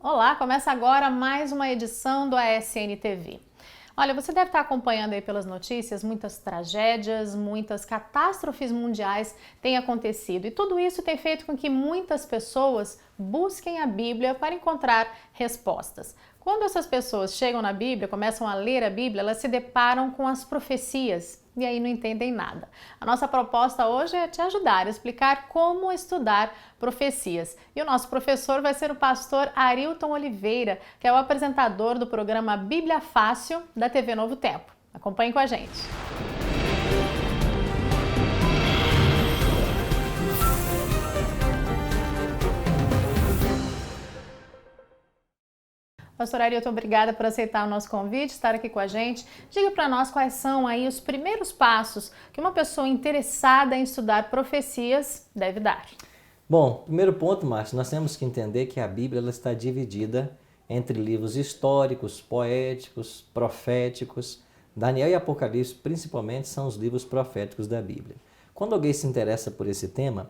Olá, começa agora mais uma edição do ASN TV. Olha, você deve estar acompanhando aí pelas notícias, muitas tragédias, muitas catástrofes mundiais têm acontecido e tudo isso tem feito com que muitas pessoas busquem a Bíblia para encontrar respostas. Quando essas pessoas chegam na Bíblia, começam a ler a Bíblia, elas se deparam com as profecias e aí não entendem nada. A nossa proposta hoje é te ajudar a explicar como estudar profecias. E o nosso professor vai ser o pastor Arilton Oliveira, que é o apresentador do programa Bíblia Fácil da TV Novo Tempo. Acompanhe com a gente. Pastor Arilton, obrigada por aceitar o nosso convite, estar aqui com a gente. Diga para nós quais são aí os primeiros passos que uma pessoa interessada em estudar profecias deve dar. Bom, primeiro ponto, Márcio, nós temos que entender que a Bíblia ela está dividida entre livros históricos, poéticos, proféticos. Daniel e Apocalipse, principalmente, são os livros proféticos da Bíblia. Quando alguém se interessa por esse tema,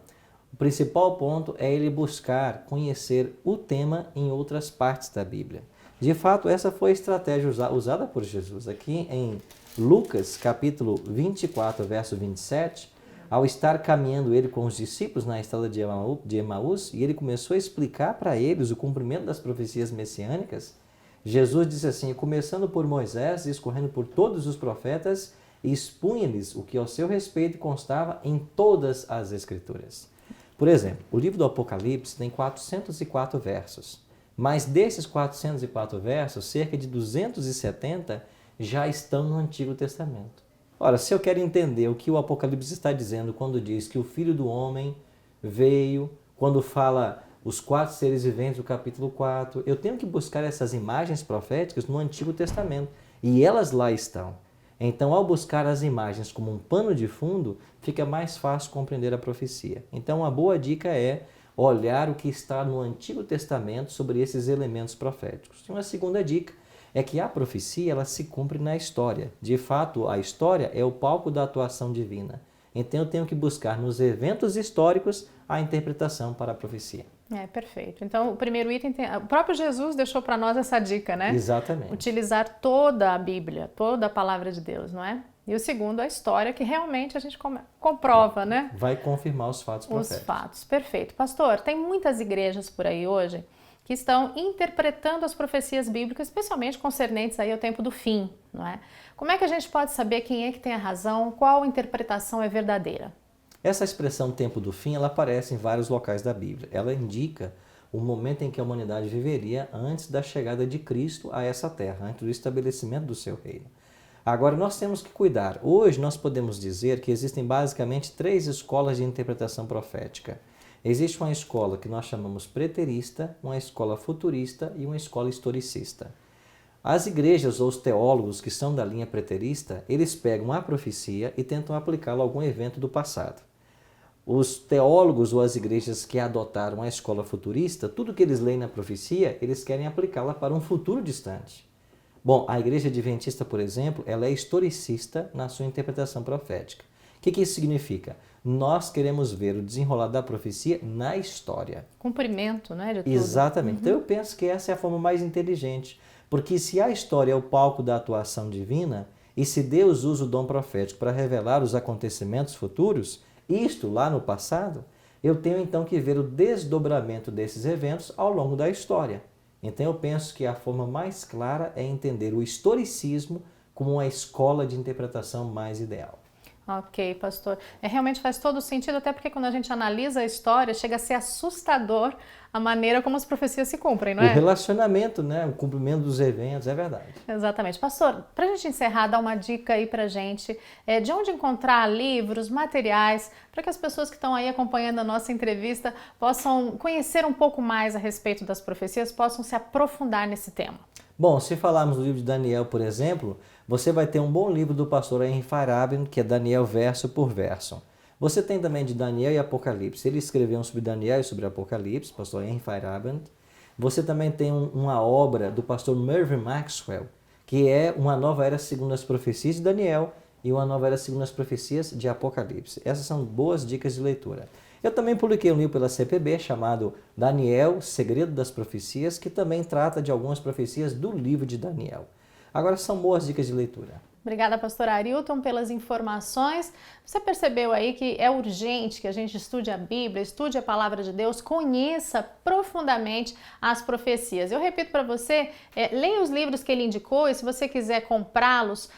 o principal ponto é ele buscar conhecer o tema em outras partes da Bíblia. De fato, essa foi a estratégia usada por Jesus. Aqui em Lucas, capítulo 24, verso 27, ao estar caminhando ele com os discípulos na estrada de Emaús, e ele começou a explicar para eles o cumprimento das profecias messiânicas, Jesus disse assim, começando por Moisés, escorrendo por todos os profetas, e expunha-lhes o que ao seu respeito constava em todas as Escrituras. Por exemplo, o livro do Apocalipse tem 404 versos. Mas desses 404 versos, cerca de 270 já estão no Antigo Testamento. Ora, se eu quero entender o que o Apocalipse está dizendo quando diz que o Filho do Homem veio, quando fala os 4 seres viventes do capítulo 4, eu tenho que buscar essas imagens proféticas no Antigo Testamento. E elas lá estão. Então, ao buscar as imagens como um pano de fundo, fica mais fácil compreender a profecia. Então, uma boa dica é olhar o que está no Antigo Testamento sobre esses elementos proféticos. E uma segunda dica é que a profecia ela se cumpre na história. De fato, a história é o palco da atuação divina. Então, eu tenho que buscar nos eventos históricos a interpretação para a profecia. Perfeito. Então, o primeiro item, o próprio Jesus deixou para nós essa dica, né? Exatamente. Utilizar toda a Bíblia, toda a palavra de Deus, não é? E o segundo, a história, que realmente a gente comprova, né? Vai confirmar os fatos proféticos. Os fatos, perfeito. Pastor, tem muitas igrejas por aí hoje que estão interpretando as profecias bíblicas, especialmente concernentes aí ao tempo do fim, não é? Como é que a gente pode saber quem é que tem a razão, qual interpretação é verdadeira? Essa expressão tempo do fim, ela aparece em vários locais da Bíblia. Ela indica o momento em que a humanidade viveria antes da chegada de Cristo a essa terra, antes do estabelecimento do seu reino. Agora, nós temos que cuidar. Hoje, nós podemos dizer que existem basicamente 3 escolas de interpretação profética. Existe uma escola que nós chamamos preterista, uma escola futurista e uma escola historicista. As igrejas ou os teólogos que são da linha preterista, eles pegam a profecia e tentam aplicá-la a algum evento do passado. Os teólogos ou as igrejas que adotaram a escola futurista, tudo que eles leem na profecia, eles querem aplicá-la para um futuro distante. Bom, a igreja adventista, por exemplo, ela é historicista na sua interpretação profética. O que isso significa? Nós queremos ver o desenrolar da profecia na história. Cumprimento, né, de tudo. Exatamente. Então eu penso que essa é a forma mais inteligente, porque se a história é o palco da atuação divina, e se Deus usa o dom profético para revelar os acontecimentos futuros, isto lá no passado, eu tenho então que ver o desdobramento desses eventos ao longo da história. Então eu penso que a forma mais clara é entender o historicismo como uma escola de interpretação mais ideal. Ok, pastor. Realmente faz todo sentido, até porque quando a gente analisa a história, chega a ser assustador a maneira como as profecias se cumprem, não é? O relacionamento, né? O cumprimento dos eventos, é verdade. Exatamente. Pastor, para a gente encerrar, dá uma dica aí para a gente de onde encontrar livros, materiais, para que as pessoas que estão aí acompanhando a nossa entrevista possam conhecer um pouco mais a respeito das profecias, possam se aprofundar nesse tema. Bom, se falarmos do livro de Daniel, por exemplo, você vai ter um bom livro do pastor Henry Feyerabend, que é Daniel verso por verso. Você tem também de Daniel e Apocalipse. Ele escreveu sobre Daniel e sobre Apocalipse, pastor Henry Feyerabend. Você também tem uma obra do pastor Mervyn Maxwell, que é uma nova era segundo as profecias de Daniel e uma nova era segundo as profecias de Apocalipse. Essas são boas dicas de leitura. Eu também publiquei um livro pela CPB chamado Daniel, Segredo das Profecias, que também trata de algumas profecias do livro de Daniel. Agora são boas dicas de leitura. Obrigada, pastor Arilton, pelas informações. Você percebeu aí que é urgente que a gente estude a Bíblia, estude a palavra de Deus, conheça profundamente as profecias. Eu repito para você, leia os livros que ele indicou e se você quiser comprá-los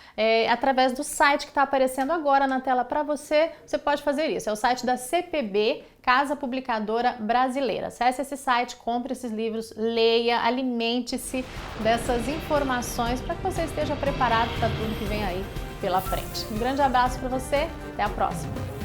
através do site que está aparecendo agora na tela para você, você pode fazer isso. É o site da CPB, Casa Publicadora Brasileira. Acesse esse site, compre esses livros, leia, alimente-se dessas informações para que você esteja preparado para tudo que vem aí pela frente. Um grande abraço para você, até a próxima!